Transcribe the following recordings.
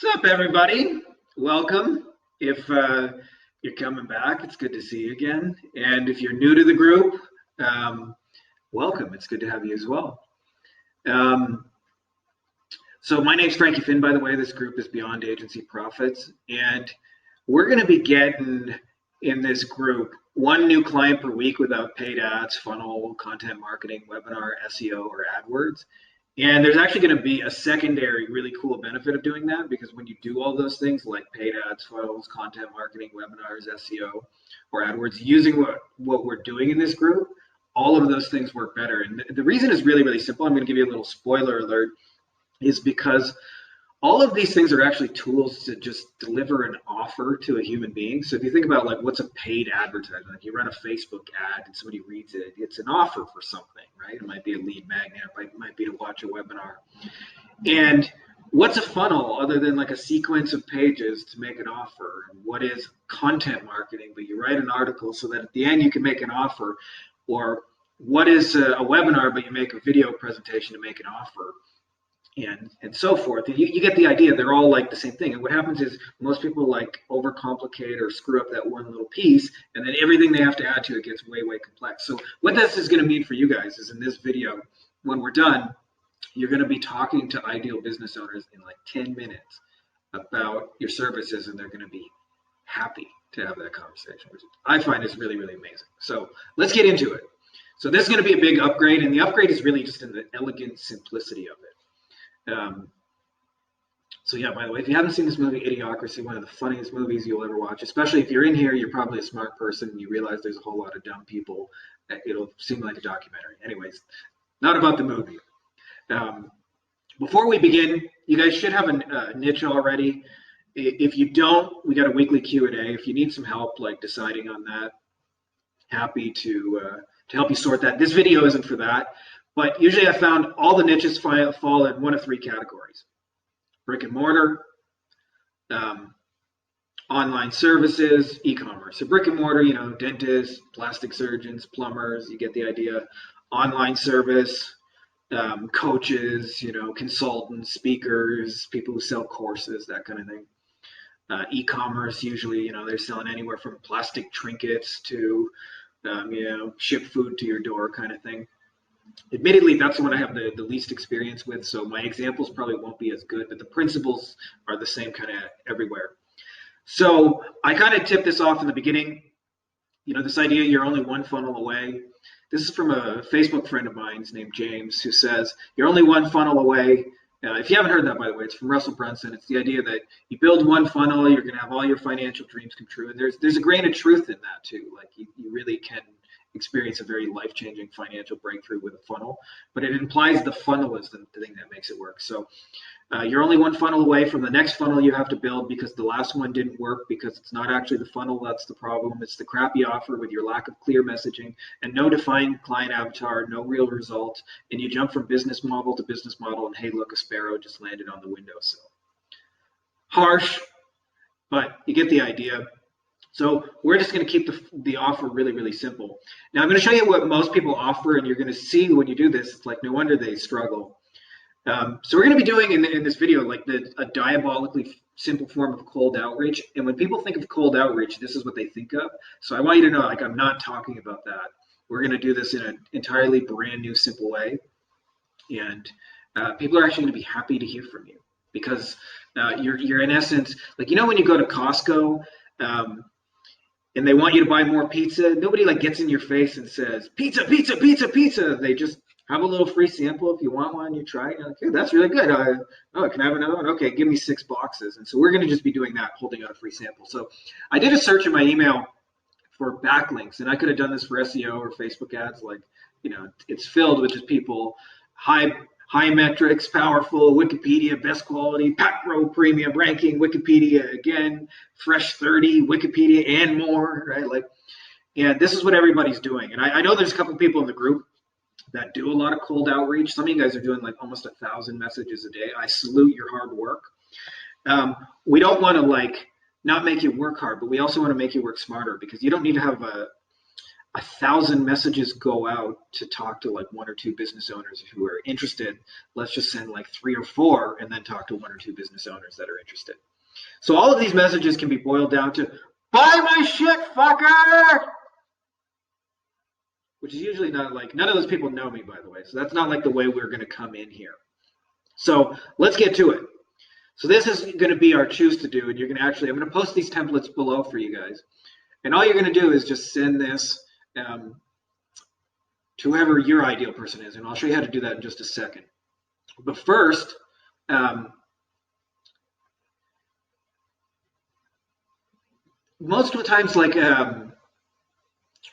What's up, everybody? Welcome. If you're coming back, it's good to see you again. And if you're new to the group, um, welcome. It's good to have you as well. Um, so my name's Frankie Finn, by the way. This group is Beyond Agency Profits. And we're going to be getting in this group one new client per week without paid ads, funnel, content marketing, webinar, SEO, or AdWords. And there's actually going to be a secondary really cool benefit of doing that, because when you do all those things like paid ads, funnels, content marketing, webinars, SEO, or AdWords, using what we're doing in this group, all of those things work better. And the reason is really, really simple. I'm going to give you a little spoiler alert, is because all of these things are actually tools to just deliver an offer to a human being. So if you think about like what's a paid advertisement, like you run a Facebook ad and somebody reads it, it's an offer for something, right? It might be a lead magnet, it might be to watch a webinar. And what's a funnel other than like a sequence of pages to make an offer? And what is content marketing? But you write an article so that at the end you can make an offer. Or what is a webinar, but you make a video presentation to make an offer? And so forth. And you get the idea. They're all like the same thing. And what happens is most people like overcomplicate or screw up that one little piece, and then everything they have to add to it gets way, way complex. So what this is going to mean for you guys is in this video, when we're done, you're going to be talking to ideal business owners in like 10 minutes about your services, and they're going to be happy to have that conversation, which I find is really, really amazing. So let's get into it. So this is going to be a big upgrade, and the upgrade is really just in the elegant simplicity of it. So yeah, by the way, if you haven't seen this movie, Idiocracy, one of the funniest movies you'll ever watch, especially if you're in here, you're probably a smart person and you realize there's a whole lot of dumb people. It'll seem like a documentary. Anyways, not about the movie. Before we begin, you guys should have a niche already. If you don't, we got a weekly Q&A. If you need some help like deciding on that, happy to help you sort that. This video isn't for that. But usually I found all the niches fall in one of three categories: brick and mortar, online services, e-commerce. So brick and mortar, dentists, plastic surgeons, plumbers, you get the idea. Online service, coaches, consultants, speakers, people who sell courses, that kind of thing. E-commerce, usually, they're selling anywhere from plastic trinkets to, ship food to your door kind of thing. Admittedly, that's the one I have the least experience with, so my examples probably won't be as good, but the principles are the same kind of everywhere. So I kind of tipped this off in the beginning, this idea you're only one funnel away. This is from a Facebook friend of mine named James, who says you're only one funnel away. If you haven't heard that, by the way, it's from Russell Brunson. It's the idea that you build one funnel, you're going to have all your financial dreams come true. And there's a grain of truth in that too. Like you really can experience a very life-changing financial breakthrough with a funnel, but it implies the funnel is the thing that makes it work. So you're only one funnel away from the next funnel you have to build, because the last one didn't work, because it's not actually the funnel that's the problem. It's the crappy offer with your lack of clear messaging and no defined client avatar, no real result, and you jump from business model to business model, and hey, look, a sparrow just landed on the windowsill. Harsh, but you get the idea. So we're just going to keep the offer really, really simple. Now I'm going to show you what most people offer, and you're going to see when you do this, it's like no wonder they struggle. So we're going to be doing in this video like a diabolically simple form of cold outreach. And when people think of cold outreach, this is what they think of. So I want you to know, like, I'm not talking about that. We're going to do this in an entirely brand new, simple way. And people are actually going to be happy to hear from you, because you're in essence, like, when you go to Costco, and they want you to buy more pizza, nobody like gets in your face and says, pizza, pizza, pizza, pizza. They just have a little free sample. If you want one, you try it. You're like, hey, that's really good. Can I have another one? Okay, give me 6 boxes. And so we're going to just be doing that, holding out a free sample. So I did a search in my email for backlinks, and I could have done this for SEO or Facebook ads. Like, it's filled with just people, high metrics, powerful, Wikipedia, best quality, Pro premium ranking, Wikipedia again, fresh 30, Wikipedia and more, right? Like, and this is what everybody's doing. And I know there's a couple of people in the group that do a lot of cold outreach. Some of you guys are doing like almost 1,000 messages a day. I salute your hard work. We don't want to like not make you work hard, but we also want to make you work smarter, because you don't need to have 1,000 messages go out to talk to like one or two business owners who are interested. Let's just send like 3 or 4 and then talk to one or two business owners that are interested. So all of these messages can be boiled down to buy my shit, fucker, which is usually not like, none of those people know me, by the way. So that's not like the way we're going to come in here. So let's get to it. So this is going to be our choose to do, and you're going to actually, I'm going to post these templates below for you guys. And all you're going to do is just send this to whoever your ideal person is. And I'll show you how to do that in just a second. But first, most of the times, like,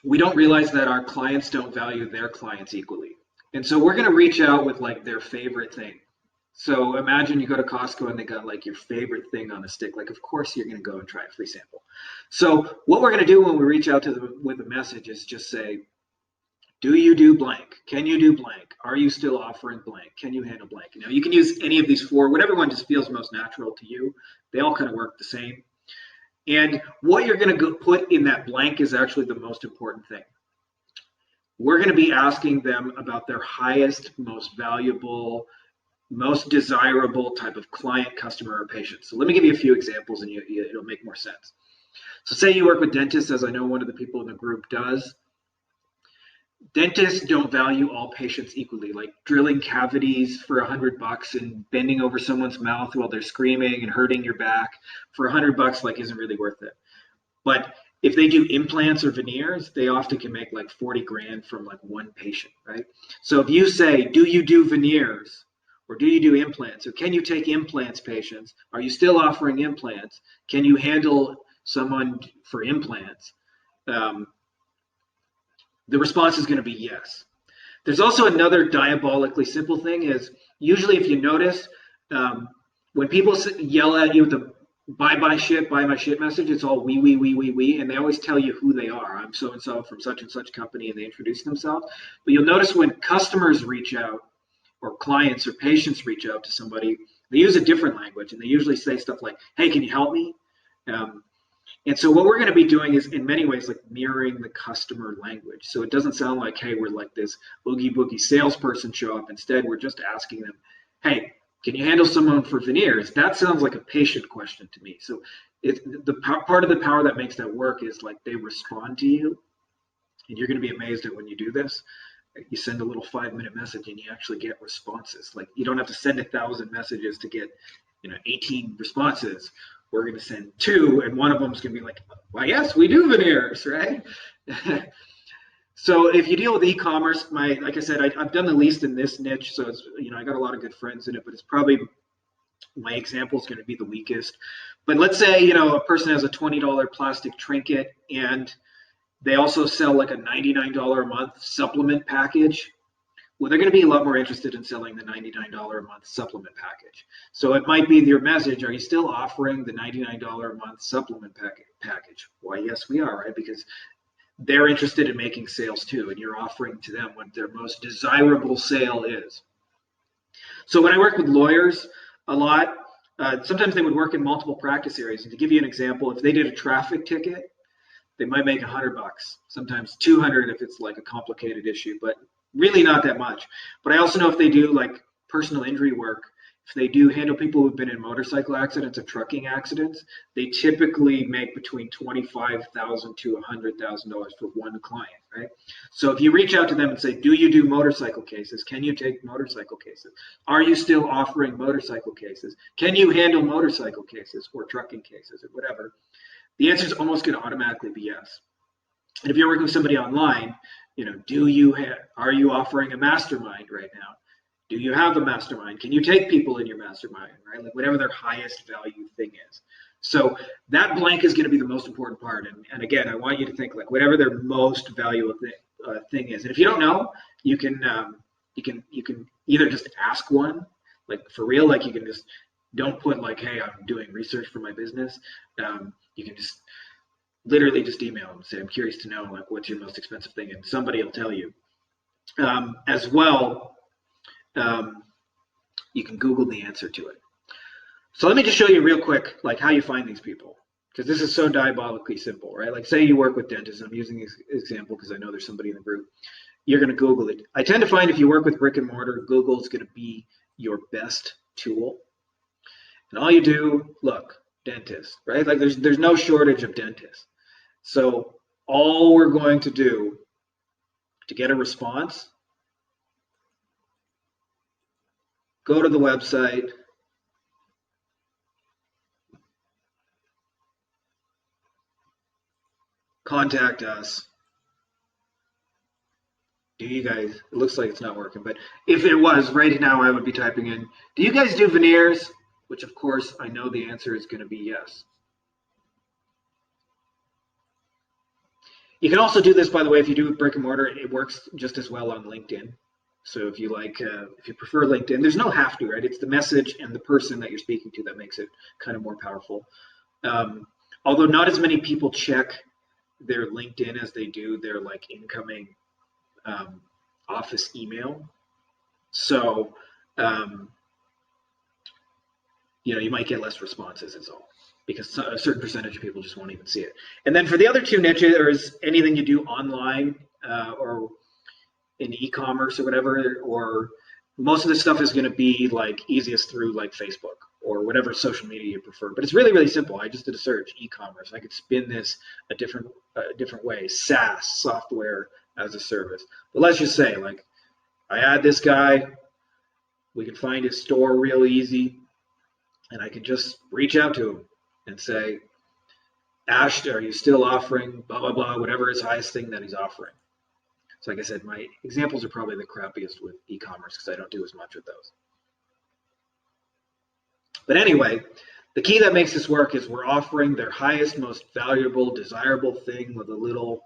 we don't realize that our clients don't value their clients equally. And so we're going to reach out with like their favorite thing. So imagine you go to Costco and they got like your favorite thing on a stick. Like, of course, you're going to go and try a free sample. So what we're going to do when we reach out to them with a message is just say, do you do blank? Can you do blank? Are you still offering blank? Can you handle blank? Now, you can use any of these 4, whatever one just feels most natural to you. They all kind of work the same. And what you're going to put in that blank is actually the most important thing. We're going to be asking them about their highest, most valuable, most desirable type of client, customer, or patient. So let me give you a few examples and it'll make more sense. So say you work with dentists, as I know one of the people in the group does. Dentists don't value all patients equally, like drilling cavities for $100 and bending over someone's mouth while they're screaming and hurting your back for $100 like isn't really worth it. But if they do implants or veneers, they often can make like 40 grand from like one patient, right? So if you say, do you do veneers? Or do you do implants? Or can you take implants patients? Are you still offering implants? Can you handle someone for implants? The response is going to be yes. There's also another diabolically simple thing is usually if you notice, when people yell at you with the buy my shit message, it's all we, and they always tell you who they are. I'm so-and-so from such and such company, and they introduce themselves. But you'll notice when customers reach out, or clients or patients reach out to somebody, they use a different language, and they usually say stuff like, hey, can you help me? And so what we're going to be doing is in many ways like mirroring the customer language. So it doesn't sound like, hey, we're like this oogie boogie salesperson show up. Instead, we're just asking them, hey, can you handle someone for veneers? That sounds like a patient question to me. So part of the power that makes that work is like they respond to you, and you're going to be amazed at when you do this. You send a little 5-minute message and you actually get responses. Like you don't have to send 1,000 messages to get 18 responses. We're going to send 2, and one of them is going to be like, well, yes, we do veneers, right? So if you deal with e-commerce, like I said, I've done the least in this niche, so it's, I got a lot of good friends in it, but it's probably my example is going to be the weakest. But let's say a person has a $20 plastic trinket and they also sell like a $99 a month supplement package. Well, they're going to be a lot more interested in selling the $99 a month supplement package. So it might be your message, are you still offering the $99 a month supplement package? Why, yes, we are, right? Because they're interested in making sales too, and you're offering to them what their most desirable sale is. So when I work with lawyers a lot, sometimes they would work in multiple practice areas. And to give you an example, if they did a traffic ticket, they might make $100, sometimes 200 if it's like a complicated issue, but really not that much. But I also know if they do like personal injury work, if they do handle people who've been in motorcycle accidents or trucking accidents, they typically make between $25,000 to $100,000 for one client, right? So if you reach out to them and say, do you do motorcycle cases? Can you take motorcycle cases? Are you still offering motorcycle cases? Can you handle motorcycle cases or trucking cases or whatever? The answer is almost going to automatically be yes. And if you're working with somebody online, are you offering a mastermind right now? Do you have a mastermind? Can you take people in your mastermind, right? Like whatever their highest value thing is. So that blank is going to be the most important part. And again, I want you to think like whatever their most valuable thing is. And if you don't know, you can either just ask one, like for real, like you can just don't put like, hey, I'm doing research for my business. You can just literally just email them and say, I'm curious to know like what's your most expensive thing, and somebody will tell you. As well, you can Google the answer to it. So let me just show you real quick like how you find these people. because this is so diabolically simple, right? Like say you work with dentists. I'm using this example because I know there's somebody in the group. You're going to Google it. I tend to find if you work with brick and mortar, Google is going to be your best tool. And all you do, look, dentist, right? Like there's no shortage of dentists. So all we're going to do to get a response, go to the website, contact us. Do you guys, it looks like it's not working, but if it was, right now I would be typing in, do you guys do veneers? Which of course I know the answer is going to be yes. You can also do this, by the way, if you do brick and mortar, it works just as well on LinkedIn. So if you like, if you prefer LinkedIn, there's no have to, right? It's the message and the person that you're speaking to that makes it kind of more powerful. Although not as many people check their LinkedIn as they do their like incoming office email. So, you might get less responses is all, because a certain percentage of people just won't even see it. And then for the other two niches, there's anything you do online or in e-commerce or whatever, or most of this stuff is going to be like easiest through like Facebook or whatever social media you prefer. But it's really, really simple. I just did a search, e-commerce. I could spin this a different way, SaaS, software as a service. But let's just say, like, I add this guy, we can find his store real easy, and I can just reach out to him and say, Ash, are you still offering blah, blah, blah, whatever his highest thing that he's offering? So like I said, my examples are probably the crappiest with e-commerce because I don't do as much with those. But anyway, the key that makes this work is we're offering their highest, most valuable, desirable thing with a little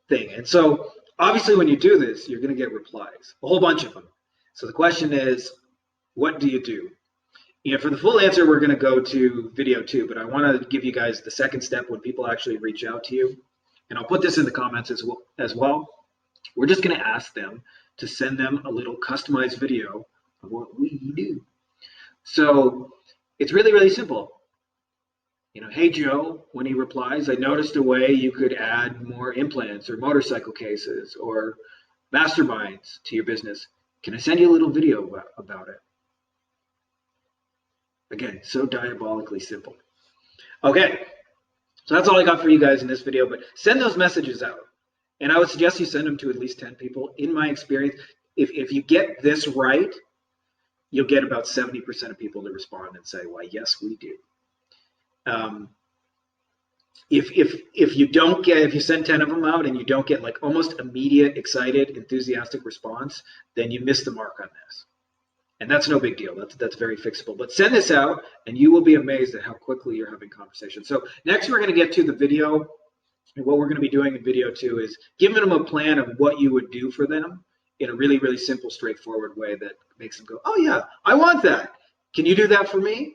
thing. And so obviously when you do this, you're going to get replies, a whole bunch of them. So the question is, what do you do? For the full answer, we're going to go to video 2, but I want to give you guys the second step when people actually reach out to you. And I'll put this in the comments as well. We're just going to ask them to send them a little customized video of what we do. So it's really, really simple. Hey, Joe, when he replies, I noticed a way you could add more implants or motorcycle cases or masterminds to your business. Can I send you a little video about it? Again, so diabolically simple. Okay. So that's all I got for you guys in this video, but send those messages out. And I would suggest you send them to at least 10 people. In my experience, if you get this right, you'll get about 70% of people to respond and say, why, yes, we do. If you send 10 of them out and you don't get like almost immediate, excited, enthusiastic response, then you miss the mark on this. And that's no big deal. That's very fixable. But send this out, and you will be amazed at how quickly you're having conversations. So next, we're going to get to the video. And what we're going to be doing in video 2 is giving them a plan of what you would do for them in a really, really simple, straightforward way that makes them go, oh, yeah, I want that. Can you do that for me?